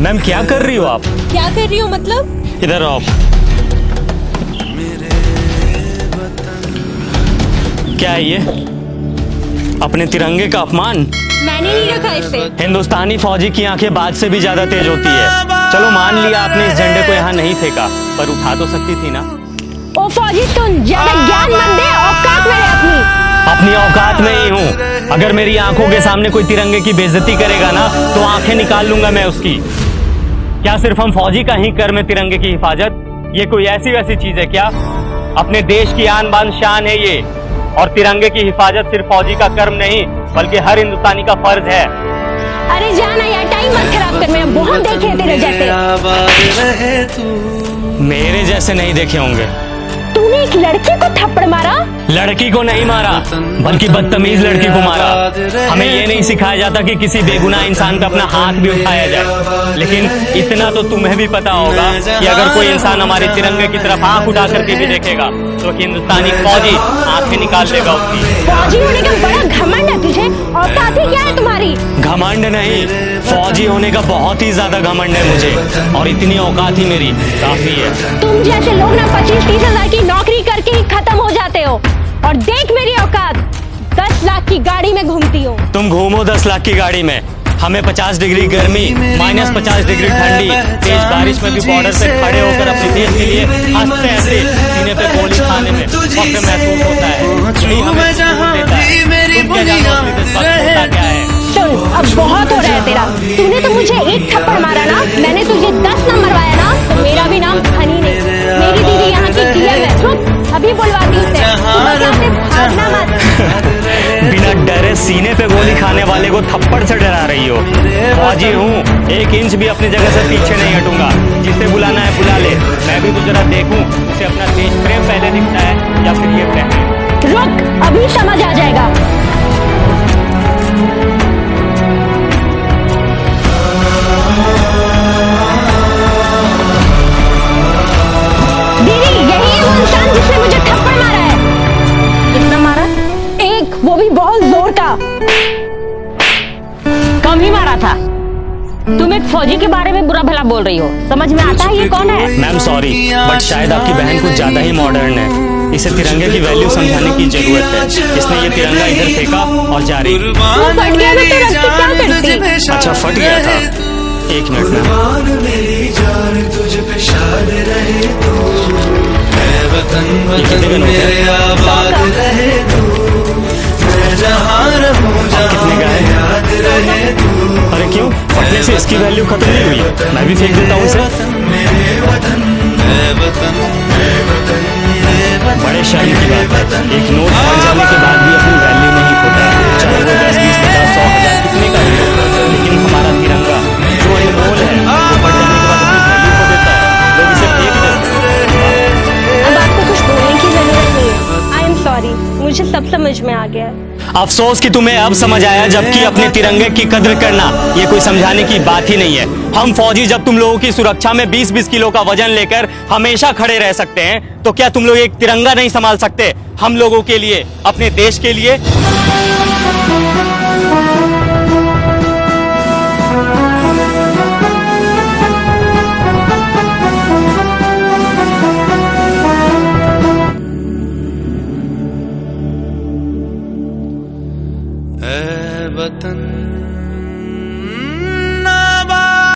Ma'am क्या कर रही हो आप? क्या कर रही हो मतलब? इधर आओ। क्या है ये? अपने तिरंगे का अपमान? मैंने नहीं रखा इसे। हिंदुस्तानी फौजी की आंखें बाज से भी ज्यादा तेज होती है। चलो मान लिया आपने इस झंडे को यहाँ नहीं फेंका, पर उठा तो सकती थी ना। ओ फौजी तुम ज्यादा ज्ञान मत दे, औकात में रह अपनी औकात में ही हूँ। अगर मेरी आंखों के सामने कोई तिरंगे की बेइज्जती करेगा ना, तो आंखें निकाल लूंगा मैं उसकी। क्या सिर्फ हम फौजी का ही कर्म है तिरंगे की हिफाजत? ये कोई ऐसी वैसी चीज है क्या? अपने देश की आन बान शान है ये, और तिरंगे की हिफाजत सिर्फ फौजी का कर्म नहीं बल्कि हर हिंदुस्तानी का फर्ज है। अरे जाना यार, टाइम मत खराब कर, मैंने बहुत देखे तेरे जैसे। मेरे जैसे नहीं देखे होंगे। तूने एक लड़की को थप्पड़ मारा? लड़की को नहीं मारा, बल्कि बदतमीज लड़की को मारा। हमें ये नहीं सिखाया जाता कि किसी बेगुनाह इंसान का अपना हाथ भी उठाया जाए। लेकिन इतना तो तुम्हें भी पता होगा कि अगर कोई इंसान हमारे तिरंगे की तरफ आंख उठा करके भी देखेगा तो हिंदुस्तानी फौजी आंखें निकाल लेगा उसकी। फौजी होने का बड़ा घमंड है तुझे, औकात ही क्या है तुम्हारी? घमंड नहीं, फौजी होने का बहुत ही ज्यादा घमंड है मुझे, और इतनी औकात ही मेरी काफी है। तुम जैसे लोग ना 25-30 हजार की नौकरी करके ही खत्म हो जाते हो, और देख मेरी औकात, 10 लाख की गाड़ी में घूमती हो। तुम घूमो 10 लाख की गाड़ी में, हमें 50 डिग्री गर्मी, -50 डिग्री ठंडी, तेज बारिश में भी बॉर्डर पे खड़े होकर अपने देश के लिए हंसते हंसते सीने पे गोली खाने में फख्र महसूस होता है। यही हमें सुकून देता है। तुम क्या जानो अपनी देशभक्ति क्या है? सुन, अब बहुत हो रहा है तेरा। तूने तो मुझे एक थप्पड़ मारा ना, मैंने तुझे 10 ना मरवाया ना, तो मेरा भी नाम हनी नहीं। मेरी दीदी यहाँ की डीएम है। रुक, अभी बुलवाती हूँ उसे। तू बस यहाँ से भागना मत। बिना डरे सीने पे गोली खाने वाले को थप्पड़ से डरा रही हो? फौजी हूँ, 1 इंच भी अपनी जगह से पीछे नहीं हटूंगा। जिसे बुलाना है बुला ले, मैं भी तो जरा देखूं उसे अपना देश प्रेम पहले दिखता है या फिर ये पहले। रुक, अभी समझ आ जाएगा। दीदी, यही है वो इंसान जिसने मुझे थप्पड़ मारा है। कितना मारा? 1, वो भी बहुत जोर का। कम ही मारा था। तुम एक फौजी के बारे में बुरा भला बोल रही हो, समझ में आता है ये कौन है? मैम सॉरी, बट शायद आपकी बहन कुछ ज्यादा ही मॉडर्न है। इसे तिरंगे की वैल्यू समझाने की जरूरत है। इसने ये तिरंगा इधर फेंका और जारी। वो फट गया तो रख के क्या करती? अच्छा, फट गया था। 1 मिनट में। ये कितने का नोट है? कितने का है? अरे क्यों, फटने से इसकी वैल्यू खत्म नहीं हुई? मैं भी फेंक देता हूँ इसे। बड़े शर्म की बात है, एक नोट फट जाने के बाद भी अपनी वैल्यू नहीं खोता, चाहे वो 10, 20, 50, 100, 1000 कितने का भी हो। लेकिन हमारा तिरंगा जो अनमोल है, वो फट जाने के बाद अपनी वैल्यू खो देता है। लोग इसे फेंक देते हैं। अब आपको कुछ बोलने की जरूरत नहीं है। आई एम सॉरी, मुझे सब समझ में आ गया है। अफसोस कि तुम्हें अब समझ आया, जबकि अपने तिरंगे की कद्र करना ये कोई समझाने की बात ही नहीं है। हम फौजी जब तुम लोगों की सुरक्षा में 20-20 किलो का वजन लेकर हमेशा खड़े रह सकते हैं, तो क्या तुम लोग एक तिरंगा नहीं संभाल सकते? हम लोगों के लिए, अपने देश के लिए। वतन